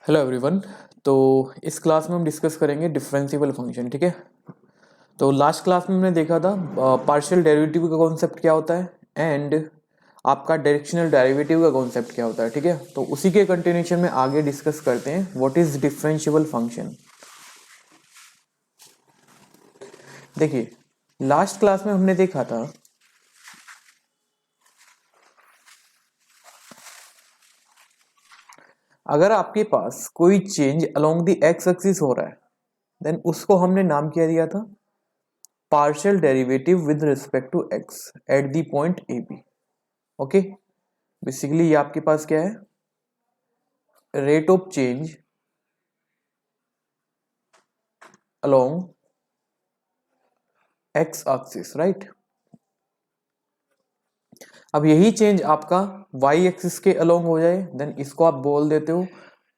Hello everyone. तो इस class में हम डिस्कस करेंगे डिफरेंशियल फंक्शन। ठीक है, तो लास्ट क्लास में हमने देखा था पार्शियल डेरिवेटिव का कॉन्सेप्ट क्या होता है एंड आपका डायरेक्शनल डेरिवेटिव का कॉन्सेप्ट क्या होता है। ठीक है, तो उसी के कंटिन्यूशन में आगे डिस्कस करते हैं व्हाट इज डिफरेंशियल फंक्शन। देखिए, लास्ट क्लास में हमने देखा था अगर आपके पास कोई change along the x axis हो रहा है देन उसको हमने नाम क्या दिया था, partial derivative with respect to x at the point A B. Okay, basically ये आपके पास क्या है, rate of change along x axis, right. अब यही चेंज आपका वाई एक्सिस के अलोंग हो जाए देन इसको आप बोल देते हो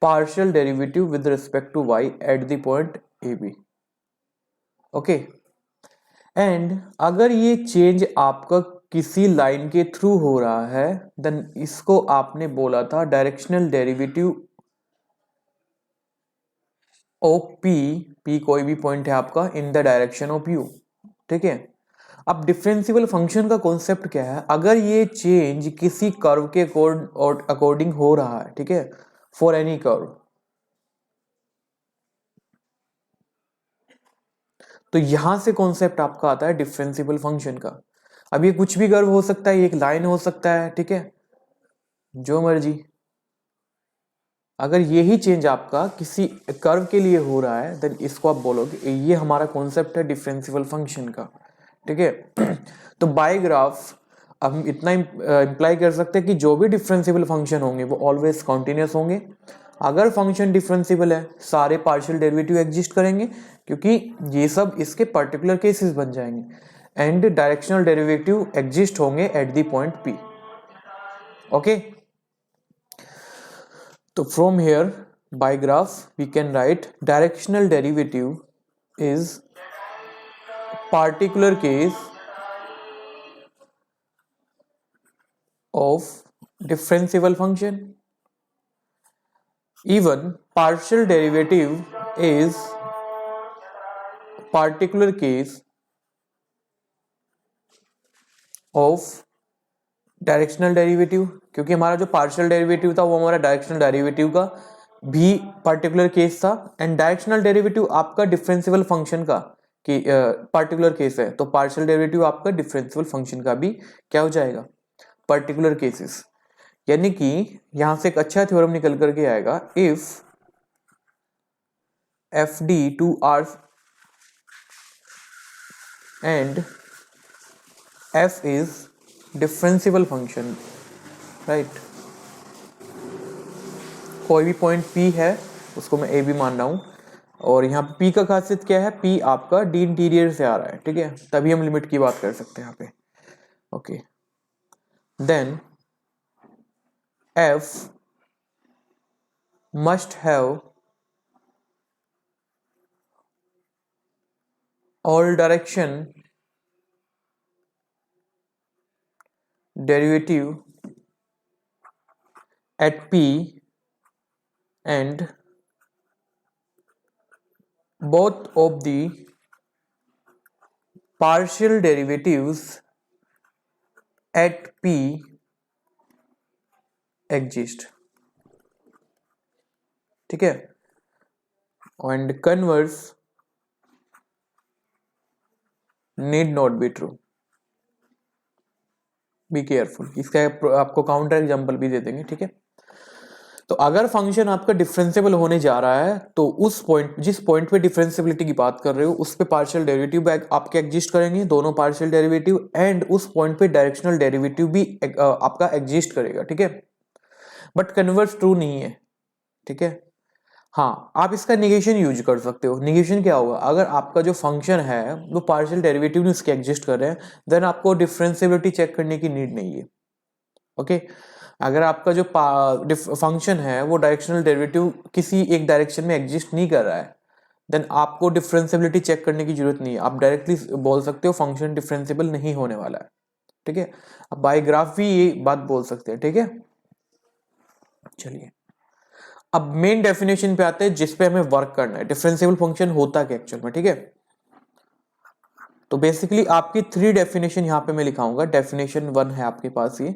partial derivative with respect to y at the point A B. Okay, and अगर ये चेंज आपका किसी लाइन के थ्रू हो रहा है देन इसको आपने बोला था directional derivative of P. P कोई भी पॉइंट है आपका in the direction of you. ठीक है, अब डिफरेंशियल फंक्शन का कॉन्सेप्ट क्या है, अगर ये चेंज किसी कर्व के अकॉर्डिंग हो रहा है, ठीक है, फॉर एनी कर्व, तो यहां से कॉन्सेप्ट आपका आता है डिफरेंशियल फंक्शन का। अब ये कुछ भी कर्व हो सकता है, एक लाइन हो सकता है, ठीक है, जो मर्जी। अगर यही चेंज आपका किसी कर्व के लिए हो रहा है देन इसको आप बोलोगे ये हमारा कॉन्सेप्ट है डिफरेंशियल फंक्शन का। ठीक है, तो बाय ग्राफ अब हम इतना इंप्लाई कर सकते हैं कि जो भी डिफरेंशियल फंक्शन होंगे वो ऑलवेज कॉन्टिन्यूस होंगे। अगर फंक्शन डिफरेंशियल है सारे पार्शियल डेरिवेटिव एग्जिस्ट करेंगे क्योंकि ये सब इसके पर्टिकुलर केसेस बन जाएंगे एंड डायरेक्शनल डेरिवेटिव एग्जिस्ट होंगे eight the point P. Okay, तो from here by graph we can write directional derivative is particular case of differentiable function. Even partial derivative is particular case of directional derivative, क्योंकि हमारा जो partial derivative था वो हमारा directional derivative का भी particular case था एंड डायरेक्शनल डेरिवेटिव आपका डिफरेंशियल फंक्शन का कि पर्टिकुलर केस है, तो पार्शियल डेरिवेटिव आपका डिफरेंशियल फंक्शन का भी क्या हो जाएगा, पर्टिकुलर केसेस। यानी कि यहां से एक अच्छा थ्योरम निकल करके आएगा, if F D to R and F is differential function, right. कोई भी पॉइंट P है उसको मैं A भी मान रहा हूं और यहाँ P का खासियत क्या है, P आपका डी इंटीरियर से आ रहा है, ठीक है, तभी हम लिमिट की बात कर सकते हैं यहाँ पे। Okay, then F must have all direction derivative at P and both of the partial derivatives at P exist। ठीक है, and converse need not be true। Be careful, इसका आपको काउंटर एग्जांपल भी दे देंगे। ठीक है, तो अगर फंक्शन आपका डिफरेंशियल होने जा रहा है तो उस पॉइंट, जिस पॉइंट पे डिफरेंशियबिलिटी की बात कर रहे हो उस पे पार्शियल डेरिवेटिव आपके एग्जिस्ट करेंगे, दोनों पार्शियल डेरिवेटिव, एंड उस पॉइंट पे डायरेक्शनल डेरिवेटिव भी आपका एग्जिस्ट करेगा। ठीक है, बट कन्वर्स ट्रू नहीं है। ठीक है, हाँ, आप इसका निगेशन यूज कर सकते हो। निगेशन क्या होगा, अगर आपका जो फंक्शन है वो पार्शियल डेरिवेटिव नहीं उसके एग्जिस्ट कर रहे हैं देन आपको डिफरेंशियबिलिटी चेक करने की नीड नहीं है। ओके, अगर आपका जो फंक्शन है वो डायरेक्शनल डेरिवेटिव किसी एक डायरेक्शन में एग्जिस्ट नहीं कर रहा है देन आपको डिफरेंशियबिलिटी चेक करने की जरूरत नहीं है, आप डायरेक्टली बोल सकते हो फंक्शन डिफरेंशियबल नहीं होने वाला है। ठीक है, अब बाय ग्राफ भी ये बात बोल सकते हैं। ठीक है, चलिए अब मेन डेफिनेशन पे आते हैं जिसपे हमें वर्क करना है, डिफरेंशिएबल फंक्शन होता क्या एक्चुअल में, ठीक है। तो बेसिकली आपकी 3 डेफिनेशन यहाँ पे मैं लिखाऊंगा। डेफिनेशन 1 है आपके पास ये,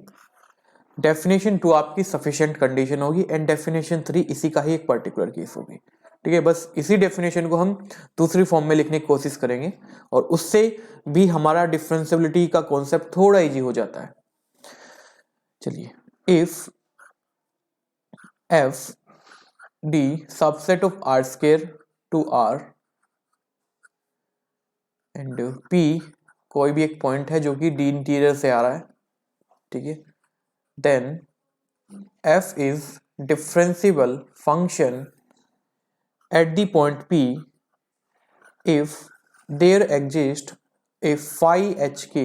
डेफिनेशन 2 आपकी सफिशिएंट कंडीशन होगी, एंड डेफिनेशन 3 इसी का ही एक पर्टिकुलर केस होगी, ठीक है। बस इसी डेफिनेशन को हम दूसरी फॉर्म में लिखने की कोशिश करेंगे और उससे भी हमारा डिफरेंशिएबिलिटी का कॉन्सेप्ट थोड़ा इजी हो जाता है। चलिए, if F D subset of R square to R and P कोई भी एक पॉइंट है जो कि डी इंटीरियर से आ रहा है, ठीक है, then f is differentiable function at the point P if there exists a phi hk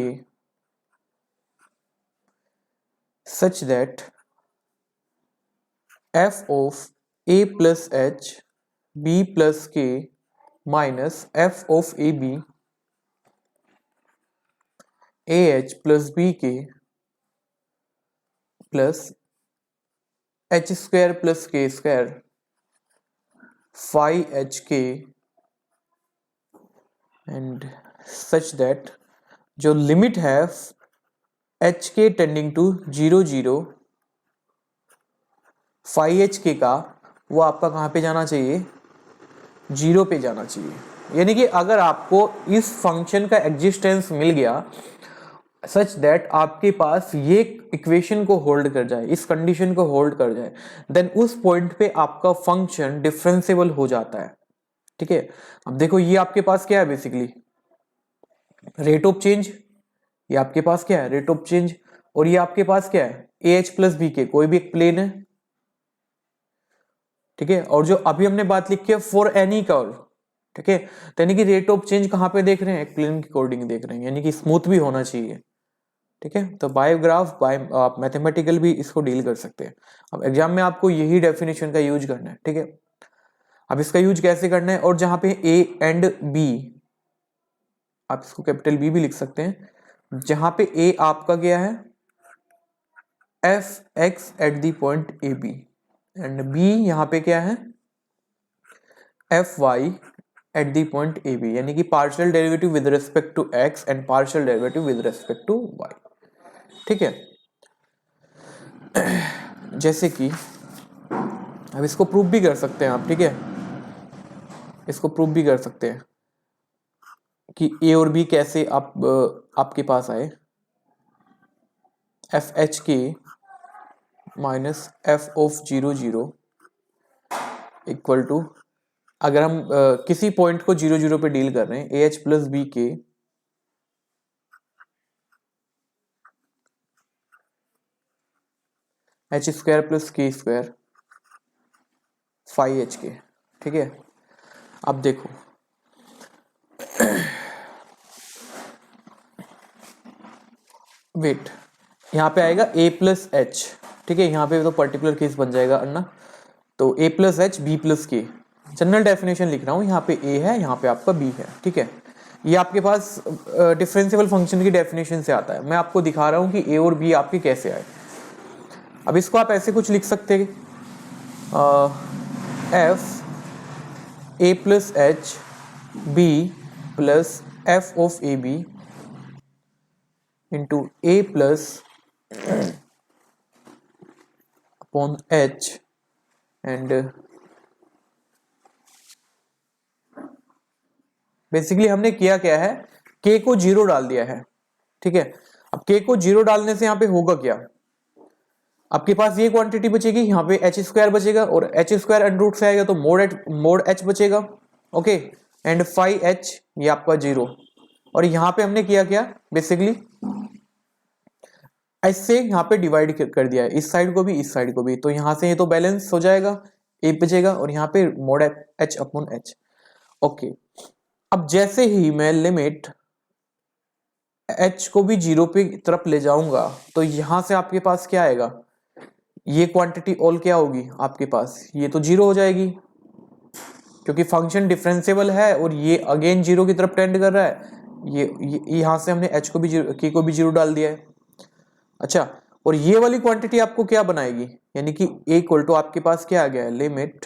such that f of a plus h b plus k minus f of ab ah plus bk plus h square plus k square phi hk and such that जो limit है H के tending to 0 phi H के का वो आपका कहाँ पे जाना चाहिए, 0 पे जाना चाहिए। यानी कि अगर आपको इस फंक्शन का एग्जिस्टेंस मिल गया सच दैट आपके पास ये इक्वेशन को होल्ड कर जाए, इस कंडीशन को होल्ड कर जाए, देन उस पॉइंट पे आपका फंक्शन डिफरेंशिएबल हो जाता है, ठीक है। अब देखो ये आपके पास क्या है, बेसिकली रेट ऑफ चेंज, ये आपके पास क्या है, रेट ऑफ चेंज, और ये आपके पास क्या है, ए एच प्लस बी के, कोई भी एक प्लेन है, ठीक है। और जो अभी हमने बात लिखी है फॉर एनी कर्व, ठीक है, तो यानी कि रेट ऑफ चेंज कहां पे देख रहे हैं, एक प्लेन के अकॉर्डिंग देख रहे हैं, यानी कि स्मूथ भी होना चाहिए, ठीक है। तो बायोग्राफ बाय आप मैथमेटिकल भी इसको डील कर सकते हैं। अब एग्जाम में आपको यही डेफिनेशन का यूज करना है, ठीक है। अब इसका यूज कैसे करना है, और जहां पे ए एंड बी, आप इसको कैपिटल बी भी लिख सकते हैं, जहां पे ए आपका गया है F x at the point A B, and B यहां पे क्या है F y at the point A B, यानी कि partial derivative with respect to x and partial derivative with respect to y, ठीक है। जैसे कि अब इसको प्रूव भी कर सकते हैं आप, ठीक है, इसको प्रूव भी कर सकते हैं कि ए और बी कैसे आपके पास आए, F H K minus F of 0 equal to, अगर हम किसी पॉइंट को 0 पे डील कर रहे हैं, ए H plus B K H square plus K square phi H K, ठीक है। अब देखो वेट, यहाँ पे आएगा a प्लस एच, ठीक है, यहाँ पे तो पर्टिकुलर केस बन जाएगा अन्ना, तो a plus H B plus K, general definition लिख रहा हूँ, यहाँ पे a है, यहाँ पे आपका b है, ठीक है। ये आपके पास डिफरेंशिएबल फंक्शन की डेफिनेशन से आता है, मैं आपको दिखा रहा हूँ कि a और b आपके कैसे आए। अब इसको आप ऐसे कुछ लिख सकते हैं, F A plus H B plus F of A B into A plus upon H and basically हमने किया क्या है, k को 0 डाल दिया है, ठीक है। अब k को 0 डालने से यहाँ पे होगा क्या, आपके पास ये क्वांटिटी बचेगी, यहाँ पे एच स्क्वायर बचेगा, और एच स्क्वायर अंडर रूट से आएगा तो मोड एच बचेगा, ओके, एंड फाई एच ये आपका 0, और यहाँ पे हमने किया क्या, बेसिकली ऐसे यहाँ पे डिवाइड कर दिया है, इस साइड को भी इस साइड को भी, तो यहाँ से ये तो बैलेंस हो जाएगा, ए बचेगा, और यहाँ पे mode H upon H, okay. अब जैसे ही मैं लिमिट एच को भी 0 पे तरफ ले जाऊंगा, तो यहां से आपके पास क्या आएगा, ये क्वांटिटी ऑल क्या होगी आपके पास, ये तो 0 हो जाएगी, क्योंकि फंक्शन डिफरेंशिएबल है और ये अगेन 0 की तरफ टेंड कर रहा है। ये यहां से हमने h को भी के को भी 0 डाल दिया है। अच्छा, और ये वाली क्वांटिटी आपको क्या बनाएगी, यानी कि a इक्वल टू आपके पास क्या आ गया है, limit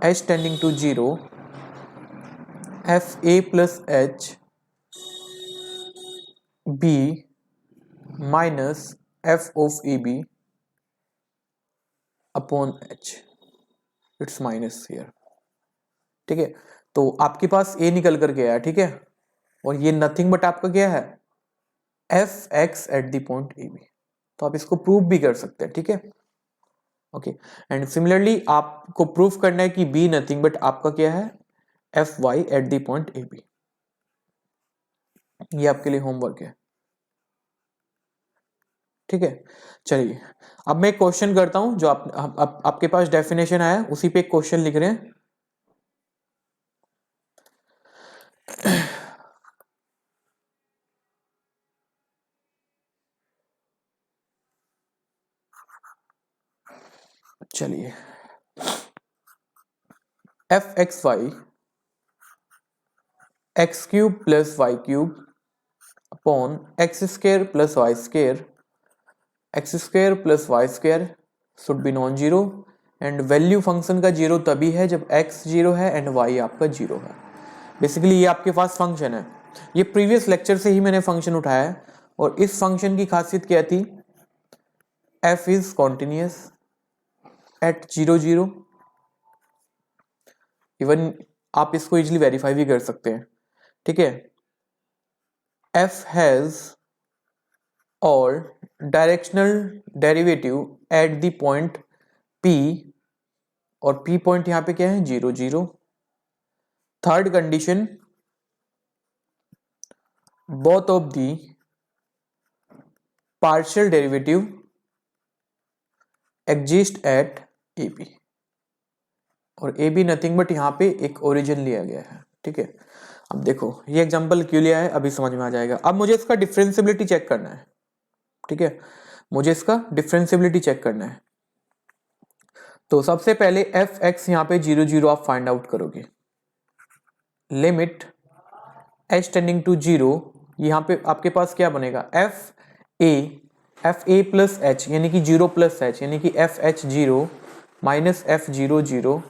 h tending to 0 f a plus h b minus f of A B upon h, it's minus here, ठीक है। तो आपके पास a निकल कर गया है, ठीक है, और ये नथिंग बट आपका क्या है, F x at the point A B. तो आप इसको प्रूव भी कर सकते हैं, ठीक है, ओके। एंड सिमिलरली आपको प्रूफ करना है कि बी नथिंग बट आपका क्या है, F y at the point A B. ये आपके लिए होमवर्क है, ठीक है। चलिए अब मैं एक क्वेश्चन करता हूं, जो आपके पास डेफिनेशन आया उसी पे एक क्वेश्चन लिख रहे हैं। चलिए, F x y x cube plus y cube upon x square plus y square, x square plus y square should be non zero, and value function का जीरो तभी है जब एक्स जीरो है एंड वाई आपका zero है। Basically ये आपके पास function है, ये प्रीवियस लेक्चर से ही मैंने फंक्शन उठाया है, और इस फंक्शन की खासियत क्या थी, f is continuous at 0 0। Even आप इसको इजिली वेरीफाई भी कर सकते हैं, ठीक है। f हैज और directional derivative eight the point p, और p पॉइंट यहां पे क्या है, 0 0। Third condition, both of the partial derivative exist at AB, और AB नथिंग बट यहाँ पे एक ओरिजिन लिया गया है, ठीक है। अब देखो ये एग्जांपल क्यों लिया है अभी समझ में आ जाएगा। अब मुझे इसका डिफरेंशियबिलिटी चेक करना है, ठीक है, मुझे इसका डिफरेंशियबिलिटी चेक करना है। तो सबसे पहले एफ एक्स यहाँ पे 0 0 आप फाइंड आउट करोगे, लिमिट h टेंडिंग टू 0, यहाँ पे आपके पास क्या बनेगा, एफ ए प्लस एच यानी कि 0 प्लस एच यानी कि F H 0 minus F 0 0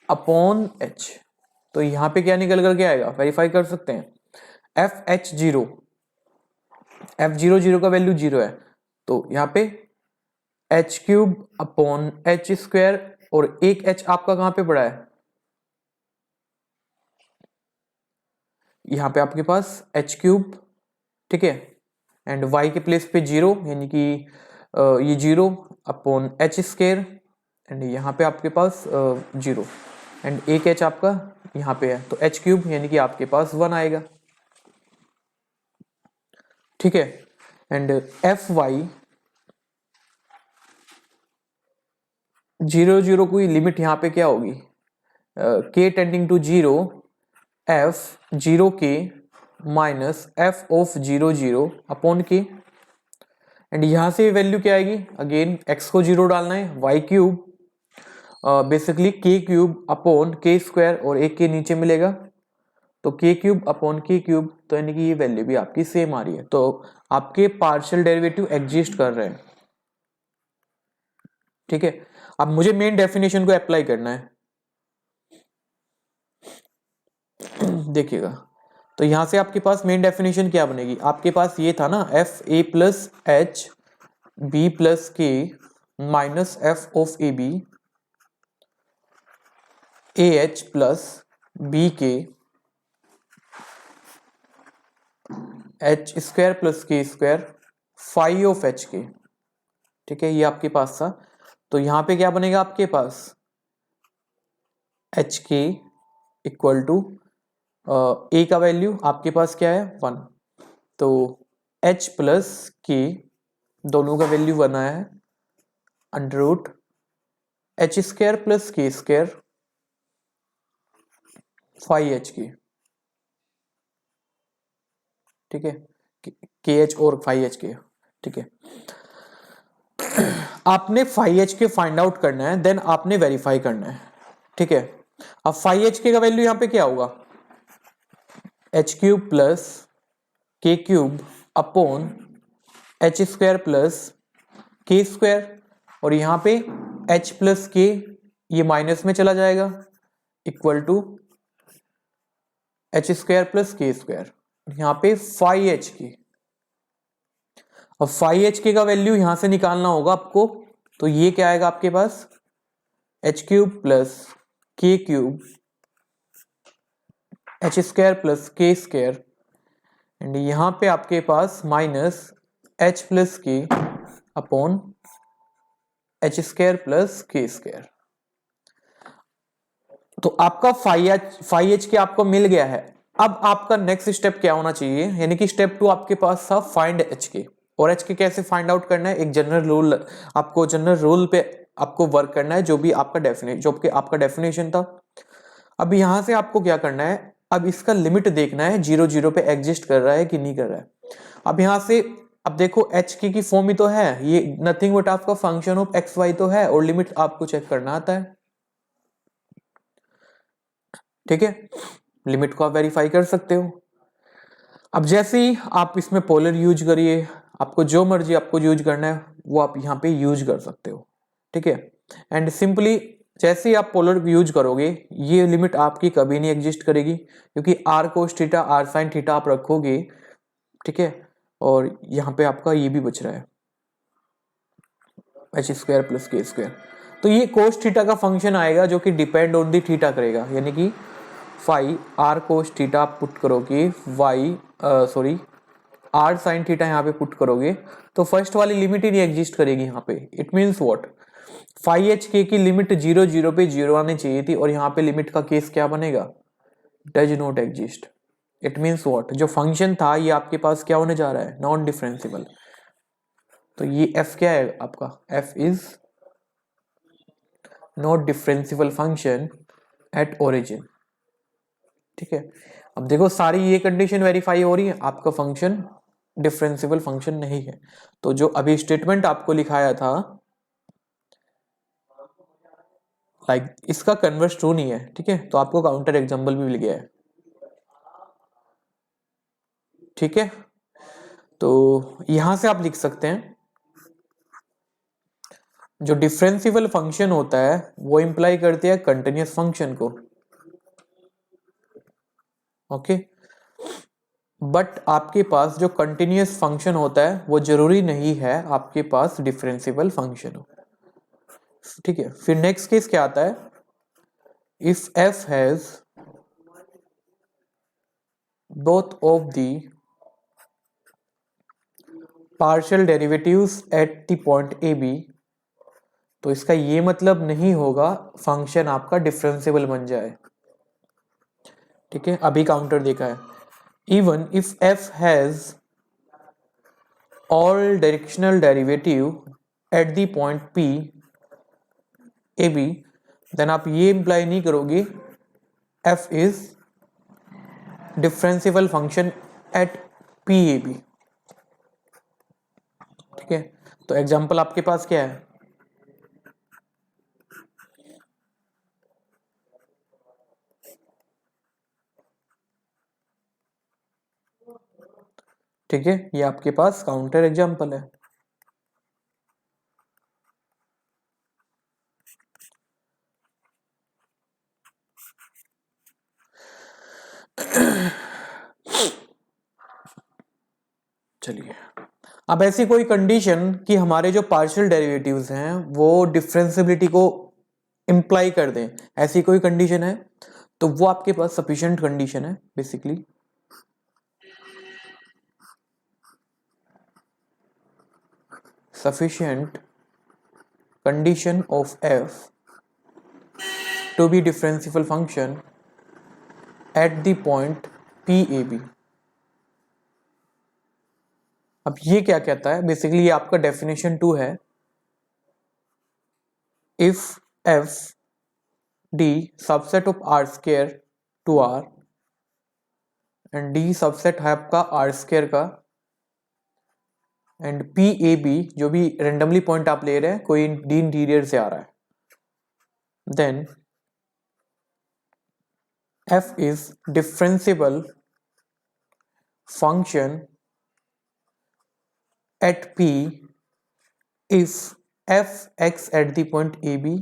upon H. तो यहाँ पे क्या निकल कर के आएगा, वेरीफाई कर सकते हैं, एफ एच 0, एफ 0 0 का वैल्यू 0 है, तो यहाँ पे H cube upon H square, और एक एच आपका कहाँ पे पड़ा है, यहाँ पे आपके पास एच क्यूब, ठीक है, एंड y के प्लेस पे 0 यानी कि ये 0 अपॉन एच स्क्वायर, एंड यहाँ पे आपके पास 0, एंड एक h आपका यहाँ पे है, तो एच क्यूब यानी कि आपके पास 1 आएगा, ठीक है। एंड एफ वाई 0 0 की लिमिट यहाँ पे क्या होगी, k टेंडिंग टू 0 एफ 0 के माइनस एफ ऑफ 0 0 अपॉन के, एंड यहां से वैल्यू क्या आएगी, अगेन x को 0 डालना है, y cube basically k cube upon k square, और एक के नीचे मिलेगा तो k cube upon k cube, तो यानी कि ये वैल्यू भी आपकी सेम आ रही है, तो आपके पार्शियल डेरिवेटिव एग्जिस्ट कर रहे हैं, ठीक है। अब मुझे मेन डेफिनेशन को अप्लाई करना है, देखिएगा, तो यहां से आपके पास मेन डेफिनेशन क्या बनेगी, आपके पास ये था ना, F A plus H B plus K minus F of A B A H plus B K H square plus K square five of H K, ठीक है, ये आपके पास था। तो यहां पे क्या बनेगा आपके पास, एच के इक्वल टू ए का वैल्यू आपके पास क्या है 1, तो h प्लस के दोनों का वैल्यू 1 आया है, under root H square plus K square 5h के, ठीक है, के एच और 5h के, ठीक है। आपने 5h के फाइंड आउट करना है, देन आपने वेरीफाई करना है, ठीक है। अब 5h के का वैल्यू यहां पे क्या होगा, h क्यूब प्लस के cube upon H square plus K square, और यहाँ पे एच प्लस के ये माइनस में चला जाएगा, equal to H square plus K square, यहाँ पे फाइव एच के। अब फाइव एच के का वैल्यू यहां से निकालना होगा आपको, तो ये क्या आएगा आपके पास, एच क्यूब प्लस के cube H square plus K square, and यहां पे आपके पास माइनस एच प्लस के upon H square plus K square. तो आपका फाइव एच के आपको मिल गया है। अब आपका नेक्स्ट स्टेप क्या होना चाहिए, यानी कि स्टेप 2 आपके पास था फाइंड एच के, और एच के कैसे फाइंड आउट करना है, एक जनरल रूल, आपको जनरल रूल पे आपको वर्क करना है, जो भी आपका डेफिनेशन था। अब यहां से आपको क्या करना है, अब इसका लिमिट देखना है, 0 0 पे एग्जिस्ट कर रहा है कि नहीं कर रहा है। अब यहां से अब देखो एच की फॉर्म ही तो है, ये नथिंग बट आपका फंक्शन ऑफ एक्स वाई तो है, और लिमिट आपको चेक करना आता है, ठीक है, लिमिट को आप वेरीफाई कर सकते हो। अब जैसे ही आप इसमें पोलर यूज करिए, आपको जो मर्जी आपको यूज करना है वो आप यहाँ पे यूज कर सकते हो, ठीक है। एंड सिंपली जैसे ही आप पोलर यूज करोगे, ये लिमिट आपकी कभी नहीं एग्जिस्ट करेगी, क्योंकि R cos theta R sine theta आप रखोगे, ठीक है, और यहाँ पे आपका ये भी बच रहा है H square plus K square. तो ये कोस थीटा का फंक्शन आएगा जो कि डिपेंड ऑन दी थीटा करेगा, यानी कि फाइव आर कोस थीटा आप पुट करोगे, आर साइन थीटा यहाँ पे पुट करोगे, तो फर्स्ट वाली लिमिट ही नहीं एग्जिस्ट करेगी यहाँ पे। It means what, five H के की लिमिट 0 0 पे 0 आनी चाहिए थी, और यहाँ पे लिमिट का केस क्या बनेगा, does not exist. It means what, जो फंक्शन था ये आपके पास क्या होने जा रहा है, नॉन डिफरेंशिएबल। तो ये एफ क्या है आपका, F is not differentiable function at origin, ठीक है। अब देखो सारी ये कंडीशन वेरीफाई हो रही है, आपका फंक्शन डिफरेंशिएबल फंक्शन नहीं है। तो जो अभी स्टेटमेंट आपको लिखाया था, लाइक इसका कन्वर्स ट्रू नहीं है, ठीक है, तो आपको काउंटर एग्जांपल भी मिल गया है, ठीक है। तो यहां से आप लिख सकते हैं, जो डिफरेंशिएबल फंक्शन होता है वो इंप्लाई करती है कंटिन्यूअस फंक्शन को, ओके। बट आपके पास जो कंटिन्यूअस फंक्शन होता है वो जरूरी नहीं है आपके पास डिफरेंशिएबल फंक्शन हो, ठीक है। फिर नेक्स्ट केस क्या आता है, if f has both of the partial derivatives at the point AB, तो इसका ये मतलब नहीं होगा फंक्शन आपका डिफरेंशिएबल बन जाए, ठीक है। अभी काउंटर देखा है, even if f has all directional derivative at the point P AB, then आप ये इंप्लाई नहीं करोगे f is differentiable function at PAB, ठीक है। तो एग्जांपल आपके पास क्या है, ठीक है, ये आपके पास काउंटर एग्जांपल है। चलिए, अब ऐसी कोई कंडीशन कि हमारे जो पार्शियल डेरिवेटिव्स हैं वो डिफरेंशिएबिलिटी को इंप्लाई कर दें, ऐसी कोई कंडीशन है, तो वो आपके पास सफिशिएंट कंडीशन है basically. Sufficient condition of f to be differentiable function at the point PAB। अब ये क्या कहता है, बेसिकली ये आपका डेफिनेशन 2 है, if f d subset of r square to r and d subset है आपका r स्क्वायर का, एंड PAB जो भी रेंडमली पॉइंट आप ले रहे हैं, कोई d इंटीरियर से आ रहा है, then f is differentiable function at P if fx at the point AB,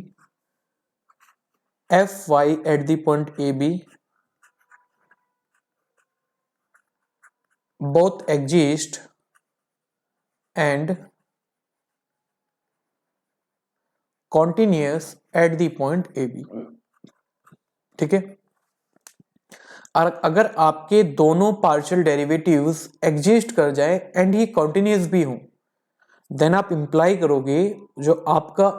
fy at the point AB both exist and continuous at the point AB। ठीक है, और अगर आपके दोनों पार्शियल डेरिवेटिव्स एग्जिस्ट कर जाए एंड ये कॉन्टिन्यूस भी हो, देन आप इंप्लाई करोगे जो आपका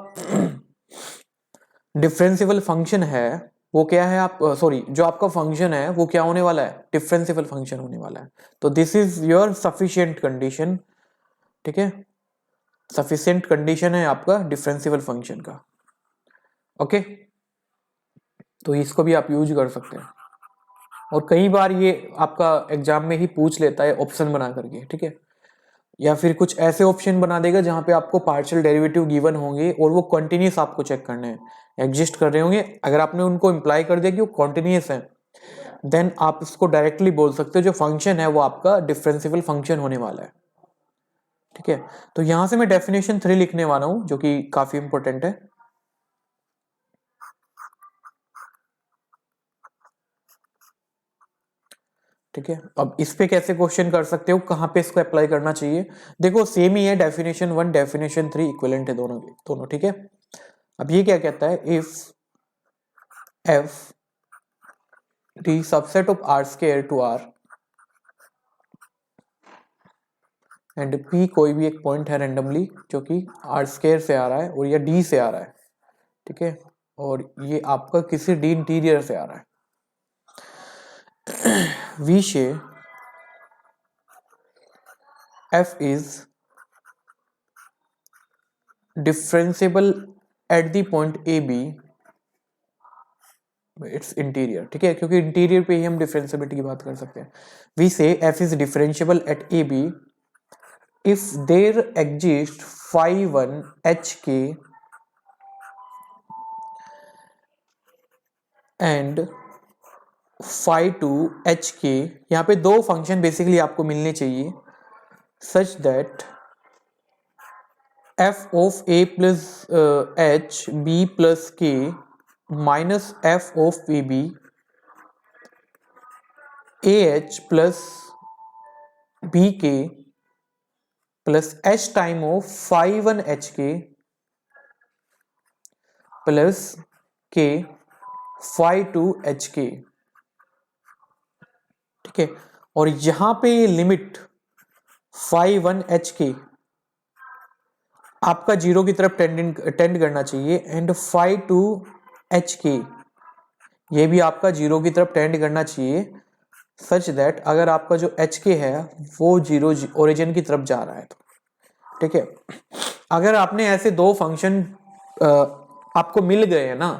डिफरेंशियल फंक्शन है वो क्या है, आप सॉरी जो आपका फंक्शन है वो क्या होने वाला है, डिफरेंशियल फंक्शन होने वाला है। तो this is your sufficient condition. ठीक है, सफिशिएंट कंडीशन है आपका डिफरेंशियल फंक्शन का। ओके, तो इसको भी आप यूज कर सकते हैं और कई बार ये आपका एग्जाम में ही पूछ लेता है ऑप्शन बना करके। ठीक है, या फिर कुछ ऐसे ऑप्शन बना देगा जहां पे आपको पार्शियल डेरिवेटिव गिवन होंगे और वो कंटिन्यूस आपको चेक करने हैं, एग्जिस्ट कर रहे होंगे। अगर आपने उनको इंप्लाई कर दिया कि वो कंटिन्यूस है, देन आप इसको डायरेक्टली बोल सकते हो जो फंक्शन है वो आपका डिफरेंशियल फंक्शन होने वाला है। ठीक है, तो यहां से मैं डेफिनेशन 3 लिखने वाला हूं जो कि काफी इंपॉर्टेंट है। ठीक है, अब इस पे कैसे क्वेश्चन कर सकते हो, कहां पे इसको अप्लाई करना चाहिए, देखो सेम ही है, डेफिनेशन 1 डेफिनेशन 3 इक्विवेलेंट है दोनों। ठीक है, अब ये क्या कहता है, if f the subset of r square to r and p कोई भी एक पॉइंट है रैंडमली जो कि r स्क्वायर से आ रहा है और या d से आ रहा है। ठीक है, और ये आपका किसी d इंटीरियर से आ रहा है। v से f is differentiable at the point AB it's interior. ठीक है, क्योंकि इंटीरियर पे ही हम डिफरेंशिएबिलिटी की बात कर सकते हैं। वी से f is differentiable at AB if there exists phi 1 hk and phi 2 hk। यहाँ पे दो फंक्शन बेसिकली आपको मिलने चाहिए such that f of a plus h b plus k minus f of ab ah plus bk plus h time of phi 1 hk plus k phi 2 hk। ठीक है, और यहां पे लिमिट phi 1 hk आपका zero की तरफ tend करना चाहिए एंड phi 2 hk ये भी आपका जीरो की तरफ टेंड करना चाहिए सच दैट अगर आपका जो hk है वो जीरो ओरिजिन की तरफ जा रहा है तो। ठीक है, अगर आपने ऐसे दो फंक्शन आपको मिल गए हैं ना,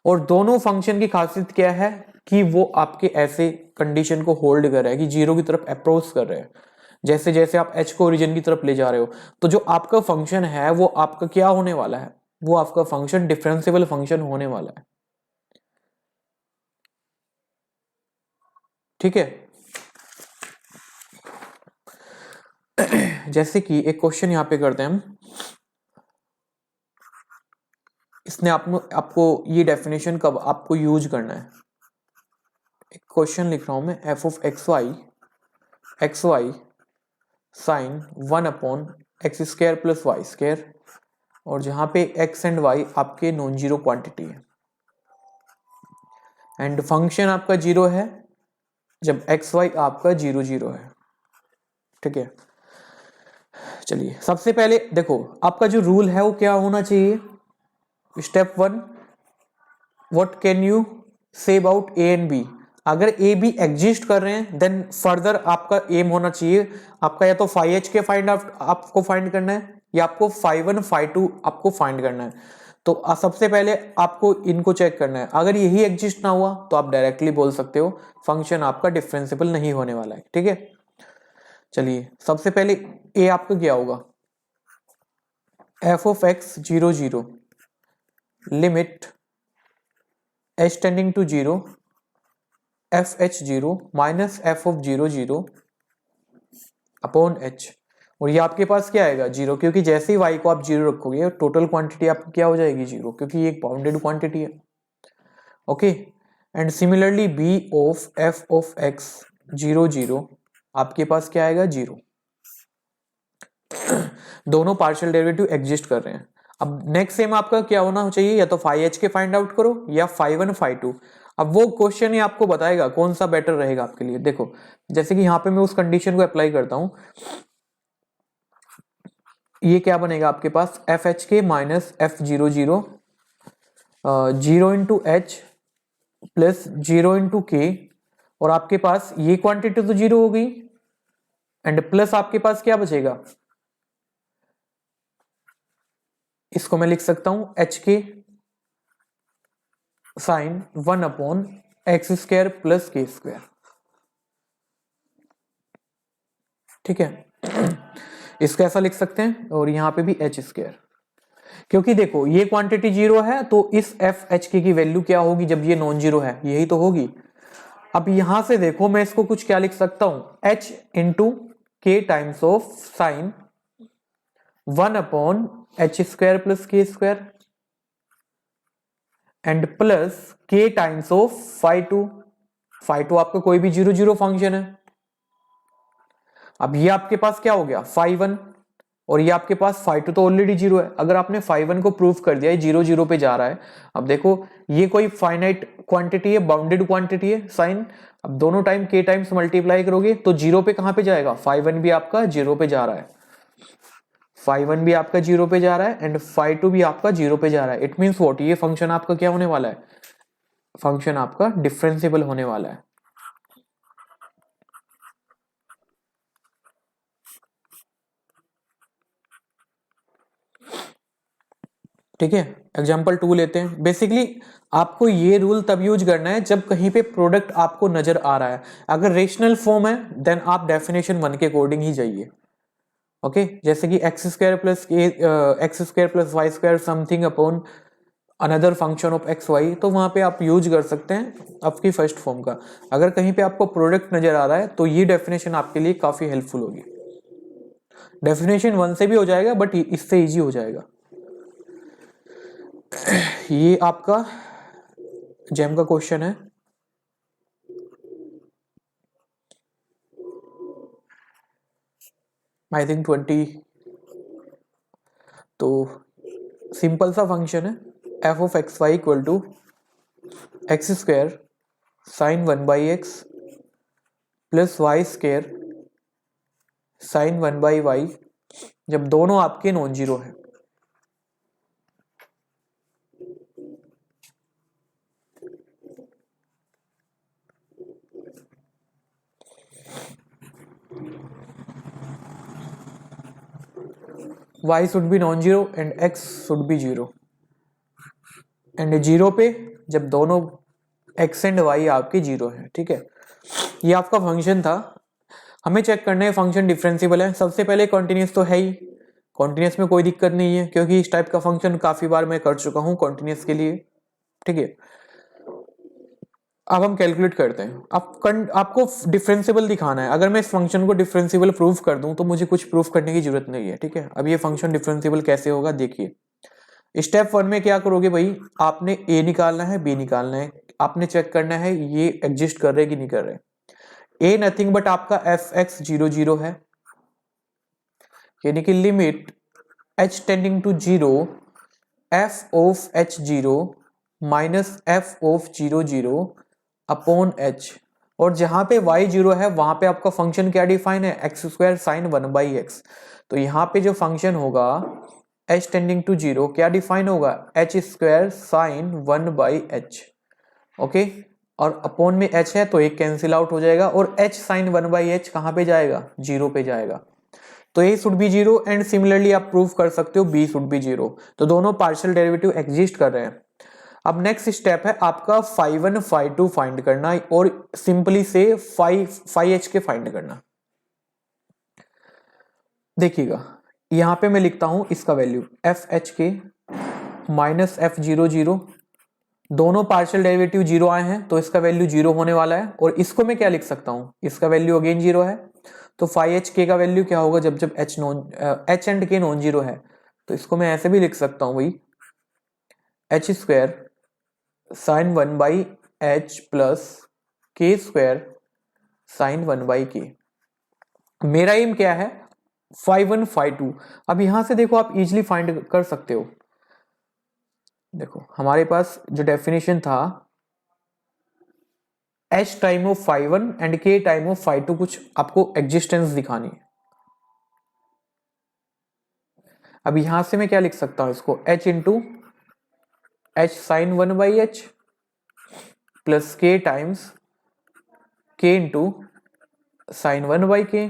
और दोनों फंक्शन की खासियत क्या है कि वो आपके ऐसे कंडीशन को होल्ड कर रहा है कि जीरो की तरफ अप्रोच कर रहे हैं, जैसे जैसे आप h को ओरिजिन की तरफ ले जा रहे हो, तो जो आपका फंक्शन है वो आपका क्या होने वाला है, वो आपका फंक्शन डिफरेंशिएबल फंक्शन होने वाला है। ठीक है, जैसे कि एक क्वेश्चन यहां पे करते हैं हम, इसने आपको ये डेफिनेशन कब आपको यूज करना है। एक क्वेश्चन लिख रहा हूं मैं, f of x y sine 1 upon x square plus y square, और जहां पे x एंड y आपके नॉन जीरो क्वांटिटी है एंड फंक्शन आपका जीरो है जब एक्स वाई आपका जीरो जीरो है। ठीक है, चलिए सबसे पहले देखो आपका जो रूल है वो क्या होना चाहिए। Step 1, what can you say about A and B. अगर ए बी एग्जिस्ट कर रहे हैं देन फर्दर आपका एम होना चाहिए आपका या तो फाई एच के फाइंड आपको फाइंड करना है या आपको फाई 1 फाई 2 आपको फाइंड करना है। तो सबसे पहले आपको इनको चेक करना है, अगर यही एग्जिस्ट ना हुआ तो आप डायरेक्टली बोल सकते हो फंक्शन आपका डिफरेंशिएबल नहीं होने वाला है। ठीक है, चलिए सबसे पहले ए आपका क्या होगा, F of x zero zero limit H tending to zero F H zero minus F of zero zero upon H, और ये आपके पास क्या आएगा 0, क्योंकि जैसे ही y को आप 0 रखोगे टोटल क्वांटिटी आपकी क्या हो जाएगी 0, क्योंकि ये एक बाउंडेड क्वांटिटी है। Okay, and similarly b of f of x 0 0 आपके पास क्या आएगा 0। दोनों पार्शियल डेरिवेटिव एग्जिस्ट कर रहे हैं। अब नेक्स्ट सेम आपका क्या होना चाहिए, या तो फाई h के फाइंड आउट करो या फाई 1 फाई 2। अब वो क्वेश्चन ही आपको बताएगा कौन सा बेटर रहेगा आपके लिए। देखो जैसे कि यहाँ पे मैं उस कंडीशन को अप्लाई करता हूं, ये क्या बनेगा आपके पास F H K minus F 0 0 0 into H plus 0 into के, और आपके पास ये क्वांटिटी तो 0 हो गई एंड प्लस आपके पास क्या बचेगा, इसको मैं लिख सकता हूं H K sine 1 upon x square plus K square. ठीक है, इसको ऐसा लिख सकते हैं, और यहां पे भी एच स्क्वायर, क्योंकि देखो ये क्वांटिटी 0 है तो इस एफ एच के की वैल्यू क्या होगी जब ये नॉन जीरो है, यही तो होगी। अब यहां से देखो मैं इसको कुछ क्या लिख सकता हूं, एच इंटू के times of sine 1 upon H square plus K square and plus के टाइम्स ऑफ फाई 2। फाई 2 आपका कोई भी 0 0 फंक्शन है। अब ये आपके पास क्या हो गया फाई 1, और ये आपके पास फाई 2 तो ऑलरेडी 0 है। अगर आपने फाई 1 को प्रूव कर दिया, ये 0 0 पे जा रहा है। अब देखो ये कोई फाइनाइट क्वांटिटी है, बाउंडेड क्वांटिटी है साइन। अब दोनों टाइम के टाइम्स मल्टीप्लाई करोगे तो 0 पे कहां पे जाएगा, फाई 1 भी आपका 0 पे जा रहा है, फाई 1 भी आपका 0 पे जा रहा है एंड फाई 2 भी आपका 0 पे जा रहा है। इट मीन्स व्हाट, ये फंक्शन आपका क्या होने वाला है, फंक्शन आपका डिफरेंशिएबल होने वाला है। ठीक है, एग्जाम्पल 2 लेते हैं। बेसिकली आपको ये रूल तब यूज करना है जब कहीं पे प्रोडक्ट आपको नजर आ रहा है। अगर रेशनल फॉर्म है देन आप डेफिनेशन 1 के अकॉर्डिंग ही जाइए। ओके, जैसे कि x square plus y square something upon another function of x y, तो वहां पे आप यूज कर सकते हैं आपकी फर्स्ट फॉर्म का। अगर कहीं पे आपको प्रोडक्ट नजर आ रहा है तो ये डेफिनेशन आपके लिए काफी हेल्पफुल होगी। डेफिनेशन 1 से भी हो जाएगा बट इससे इजी हो जाएगा। ये आपका जेम का क्वेश्चन है। I think 20। तो सिंपल सा फंक्शन है F of x y equal to x square sine 1 by x plus y square sine 1 by y, जब दोनों आपके नॉन जीरो है। y should be non zero and x should be 0 and 0 पे जब दोनों x and y आपके 0 है। ठीक है, ये आपका फंक्शन था। हमें चेक करना है फंक्शन डिफरेंशिएबल है। सबसे पहले कॉन्टिन्यूस तो है ही, कॉन्टिन्यूस में कोई दिक्कत नहीं है क्योंकि इस टाइप का फंक्शन काफी बार मैं कर चुका हूं कॉन्टिन्यूस के लिए। ठीक है, अब हम कैलकुलेट करते हैं। आपको डिफरेंशिएबल दिखाना है। अगर मैं इस फंक्शन को डिफरेंशिएबल प्रूफ कर दूं तो मुझे कुछ प्रूफ करने की जरूरत नहीं है। ठीक है, अब ये फंक्शन डिफरेंशिएबल कैसे होगा देखिए। स्टेप 1 में क्या करोगे भाई, आपने ए निकालना है, बी निकालना है, आपने चेक करना है ये एग्जिस्ट कर रहे कि नहीं कर रहे। ए नथिंग बट आपका एफ एक्स 0 0 है, यानी कि limit H tending to 0 F of H 0 minus F of 0 0 upon H, और जहां पे y 0 है वहां पे आपका फंक्शन क्या डिफाइन है, x square sine 1 by x. तो यहाँ पे जो फंक्शन होगा h टेंडिंग टू 0 क्या डिफाइन होगा, H square sine 1 by H. Okay, और अपॉन में h है तो एक कैंसिल आउट हो जाएगा, और h साइन 1 बाई एच कहां पे जाएगा, 0 पे जाएगा। तो a should be 0 and similarly आप प्रूव कर सकते हो b शुड बी 0। तो दोनों पार्शियल डेरिवेटिव एग्जिस्ट कर रहे हैं। अब नेक्स्ट स्टेप है आपका फाई 1 फाई 2 फाइंड करना, और सिंपली से फाई एच के फाइंड करना। देखिएगा यहां पे मैं लिखता हूं इसका value F H K minus F 0 0, दोनों पार्शियल डेरिवेटिव 0 आए हैं तो इसका वैल्यू 0 होने वाला है। और इसको मैं क्या लिख सकता हूं, इसका वैल्यू अगेन 0 है तो फाई एच के का वैल्यू क्या होगा जब जब एच एंड के नॉन जीरो है, तो इसको मैं ऐसे भी लिख सकता हूं भाई, H square sine one by H plus K square sine one by के। मेरा एम क्या है, फाई वन फाई टू। अब यहां से देखो आप इजिली फाइंड कर सकते हो। देखो हमारे पास जो डेफिनेशन था h time of phi one and k time of phi two, कुछ आपको एग्जिस्टेंस दिखानी है। अब यहां से मैं क्या लिख सकता हूं इसको, h into h sine one by H plus k times k into sine one by के।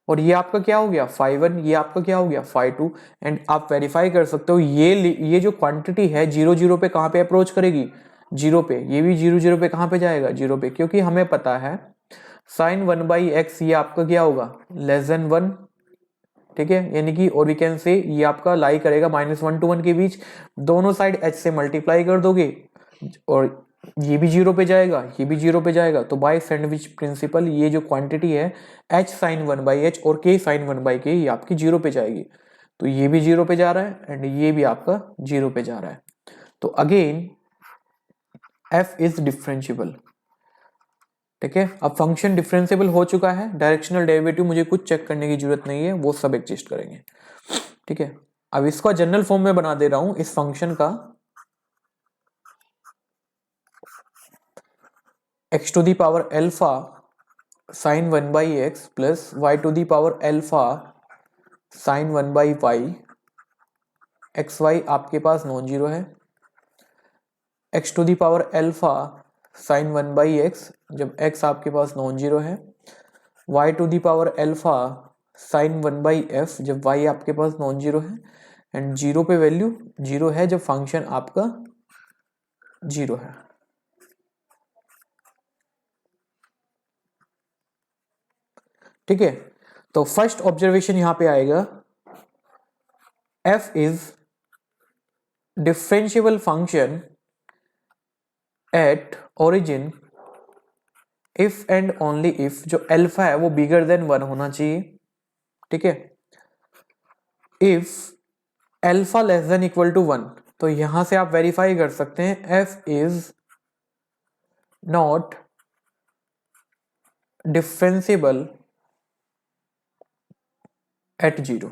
और ये आपका क्या हो गया फाई वन, ये आपका क्या हो गया फाई टू। एंड आप वेरीफाई कर सकते हो ये जो क्वांटिटी है जीरो जीरो पे कहां पे अप्रोच करेगी, जीरो पे। ये भी जीरो जीरो पे कहां पे जाएगा, जीरो पे, क्योंकि हमें पता है साइन वन बाई एक्स ये आपका क्या होगा, लेस देन वन। ठीक है, यानी कि और वी कैन से ये आपका लाई करेगा माइनस वन टू वन के बीच, दोनों साइड h से मल्टीप्लाई कर दोगे और ये भी जीरो पे जाएगा, ये भी जीरो पे जाएगा। तो बाय सैंडविच प्रिंसिपल ये जो क्वांटिटी है h sign one by H और k साइन वन बाई के, ये आपकी जीरो पे जाएगी। तो ये भी जीरो पे जा रहा है एंड ये भी आपका जीरो पे जा रहा है। तो अगेन f इज डिफरेंशिएबल। ठीक है, अब फंक्शन डिफरेंशिएबल हो चुका है, डायरेक्शनल डेरिवेटिव मुझे कुछ चेक करने की जरूरत नहीं है, वो सब एग्जिस्ट करेंगे। ठीक है, अब इसका जनरल फॉर्म में बना दे रहा हूं इस फंक्शन का, x to the power alpha sine one by x plus y to the power alpha sine one by y. X y आपके पास नॉन जीरो है, x to the power alpha sine one by x जब x आपके पास non zero है, y to the power alpha sine one by F जब y आपके पास नॉन जीरो है, एंड जीरो पे वैल्यू जीरो है जब फंक्शन आपका जीरो है। ठीक है, तो फर्स्ट ऑब्जर्वेशन यहां पे आएगा, f is differentiable function at origin if and only if जो अल्फा है वो बिगर देन वन होना चाहिए। ठीक है, if alpha less than equal to one, तो यहां से आप वेरीफाई कर सकते हैं f is not differentiable at zero,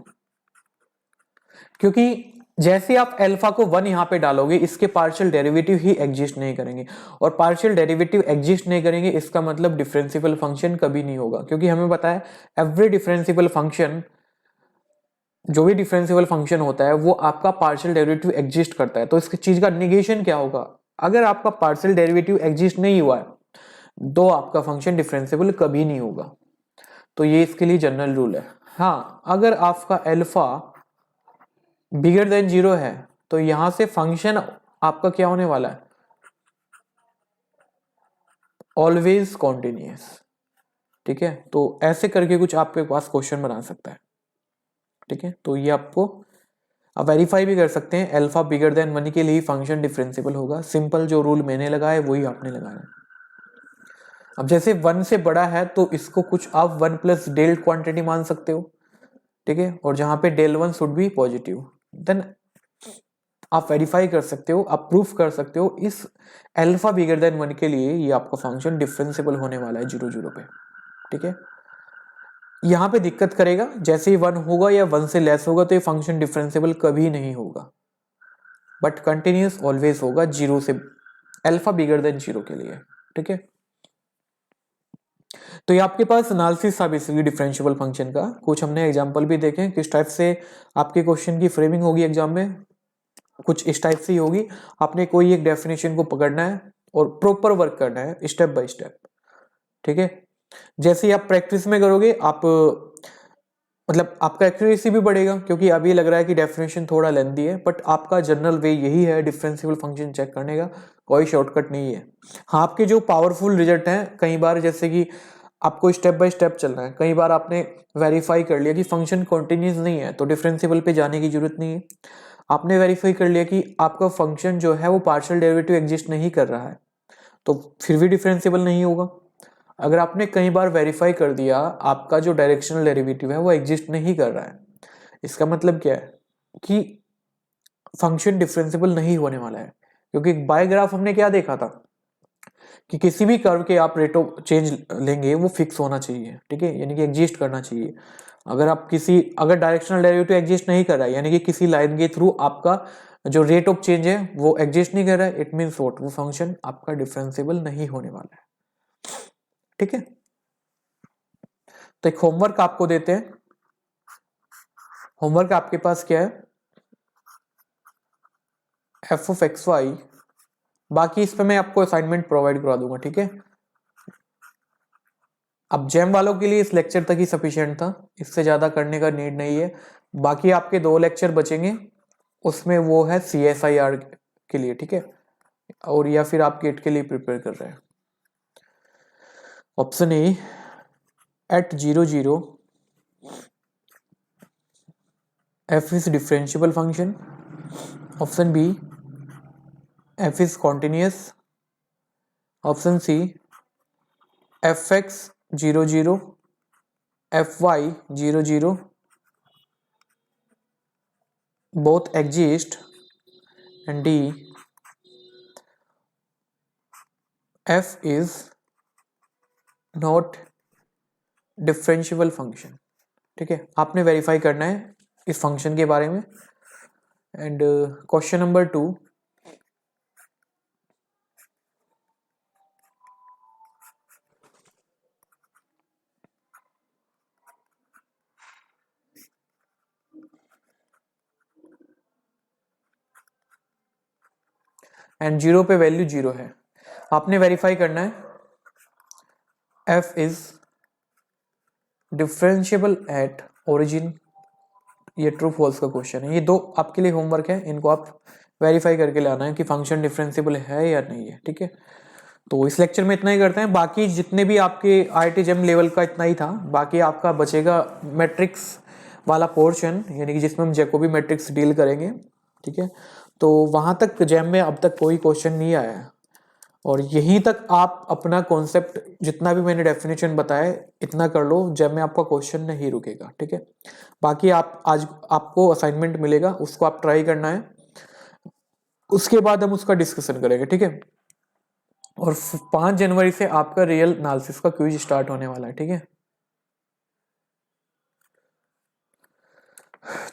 क्योंकि जैसे आप अल्फा को वन यहां पे डालोगे इसके पार्शियल डेरिवेटिव ही एग्जिस्ट नहीं करेंगे, और पार्शियल डेरिवेटिव एग्जिस्ट नहीं करेंगे इसका मतलब डिफरेंशिएबल फंक्शन कभी नहीं होगा, क्योंकि हमें पता है एवरी डिफरेंशिएबल फंक्शन, जो भी डिफरेंशिएबल फंक्शन होता है वो आपका पार्शियल डेरिवेटिव एग्जिस्ट करता है। तो इसकी चीज का निगेशन क्या होगा, अगर आपका पार्शियल डेरिवेटिव एग्जिस्ट नहीं हुआ है तो आपका फंक्शन डिफरेंशिएबल कभी नहीं होगा। तो ये इसके लिए जनरल रूल है। हाँ, अगर आपका अल्फा बिगर देन जीरो है तो यहां से फंक्शन आपका क्या होने वाला है, ऑलवेज कॉन्टिन्यूअस। ठीक है, तो ऐसे करके कुछ आपके पास क्वेश्चन बना सकता है। ठीक है, तो ये आपको आप वेरीफाई भी कर सकते हैं, अल्फा बिगर देन वन के लिए ही फंक्शन डिफरेंशिएबल होगा। सिंपल जो रूल मैंने लगाया वही आपने लगाया। अब जैसे वन से बड़ा है तो इसको कुछ आप वन प्लस डेल क्वांटिटी मान सकते हो। ठीक है, और जहां पे del one should be positive, then आप वेरीफाई कर सकते हो, आप प्रूफ कर सकते हो इस अल्फा बिगर देन वन के लिए ये आपका फंक्शन डिफरेंशिएबल होने वाला है जीरो जीरो पे। ठीक है, यहां पे दिक्कत करेगा, जैसे ही वन होगा या वन से लेस होगा तो ये फंक्शन डिफरेंशिएबल कभी नहीं होगा, बट कंटिन्यूअस ऑलवेज होगा जीरो से, अल्फा बिगर देन जीरो के लिए। ठीक है, तो ये आपके पास एनालिसिस था बेसिकली डिफरेंशिएबल फंक्शन का। कुछ हमने एग्जांपल भी देखे किस टाइप से आपके क्वेश्चन की फ्रेमिंग होगी एग्जाम में, कुछ इस टाइप से ही होगी। आपने कोई एक डेफिनेशन को पकड़ना है और प्रॉपर वर्क करना है स्टेप बाय स्टेप। ठीक है, जैसे ही आप प्रैक्टिस में करोगे आप मतलब आपका एक्यूरेसी भी बढ़ेगा, क्योंकि अभी लग रहा है कि डेफिनेशन थोड़ा लेंथी है, बट आपका जनरल वे यही है डिफरेंशिएबल फंक्शन चेक करने का, कोई शॉर्टकट नहीं है। हाँ, आपके जो पावरफुल रिजल्ट हैं कई बार जैसे कि आपको स्टेप बाय स्टेप चलना है, कई बार आपने वेरीफाई कर लिया कि फंक्शन कॉन्टिन्यूस नहीं है तो डिफरेंशिएबल पे जाने की जरूरत नहीं है। आपने वेरीफाई कर लिया कि आपका फंक्शन जो है वो पार्शियल डेरिवेटिव एग्जिस्ट नहीं कर रहा है तो फिर भी डिफरेंशिएबल नहीं होगा। अगर आपने कई बार वेरीफाई कर दिया आपका जो डायरेक्शनल डेरिवेटिव है वो एग्जिस्ट नहीं कर रहा है, इसका मतलब क्या है कि फंक्शन डिफरेंशिएबल नहीं होने वाला है। क्योंकि बाय ग्राफ हमने क्या देखा था कि किसी भी कर्व के आप रेट ऑफ चेंज लेंगे वो फिक्स होना चाहिए, ठीक है, यानी कि एग्जिस्ट करना चाहिए। अगर डायरेक्शनल डेरिवेटिव एग्जिस्ट नहीं कर रहा है, यानी कि किसी लाइन के थ्रू आपका जो रेट ऑफ चेंज है वो एग्जिस्ट नहीं कर रहा है, इट मींस व्हाट, वो फंक्शन आपका डिफरेंशिएबल नहीं होने वाला है, ठीक है। तो एक होमवर्क आपको देते हैं। होमवर्क आपके पास क्या है, एफ ऑफ एक्स वाई, बाकी इस पे मैं आपको असाइनमेंट प्रोवाइड करा दूंगा, ठीक है। अब जेम वालों के लिए इस लेक्चर तक ही सफिशिएंट था, इससे ज्यादा करने का नीड नहीं है। बाकी आपके 2 लेक्चर बचेंगे, उसमें वो है CSIR के लिए, ठीक है, और या फिर आप गेट के लिए प्रिपेयर कर रहे हैं। Option A at 0 0 f is differentiable function. Option B f is continuous. Option C fx 0 0 fy 0 0 both exist, and D f is not differentiable function, ठीक है। आपने वेरीफाई करना है इस फंक्शन के बारे में। एंड क्वेश्चन नंबर 2, एंड 0 पे वैल्यू 0 है, आपने वेरीफाई करना है f is differentiable at origin. ये ट्रू फॉल्स का क्वेश्चन है। ये 2 आपके लिए होमवर्क है, इनको आप वेरीफाई करके लाना है कि फंक्शन डिफरेंशिएबल है या नहीं है, ठीक है। तो इस लेक्चर में इतना ही करते हैं। बाकी जितने भी आपके IIT जेम लेवल का इतना ही था। बाकी आपका बचेगा मैट्रिक्स वाला पोर्शन, यानी कि जिसमें हम जैकोबी मैट्रिक्स डील करेंगे, ठीक है। तो वहां तक जेम में अब तक कोई क्वेश्चन नहीं आया है, और यहीं तक आप अपना कॉन्सेप्ट जितना भी मैंने डेफिनेशन बताया इतना कर लो, जब में आपका क्वेश्चन नहीं रुकेगा, ठीक है। बाकी आज आपको असाइनमेंट मिलेगा, उसको आप ट्राई करना है, उसके बाद हम उसका डिस्कशन करेंगे, ठीक है। और 5 जनवरी से आपका रियल एनालिसिस का क्विज स्टार्ट होने वाला है, ठीक है।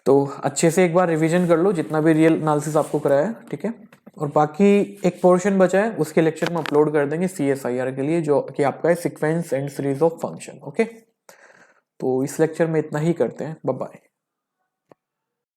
तो अच्छे से एक बार रिवीजन कर लो जितना भी रियल एनालिसिस आपको कराया है, ठीक है। और बाकी एक पोर्शन बचा है, उसके लेक्चर में अपलोड कर देंगे CSIR के लिए, जो कि आपका है sequence and series of function, okay. तो इस लेक्चर में इतना ही करते हैं, बाय बाय।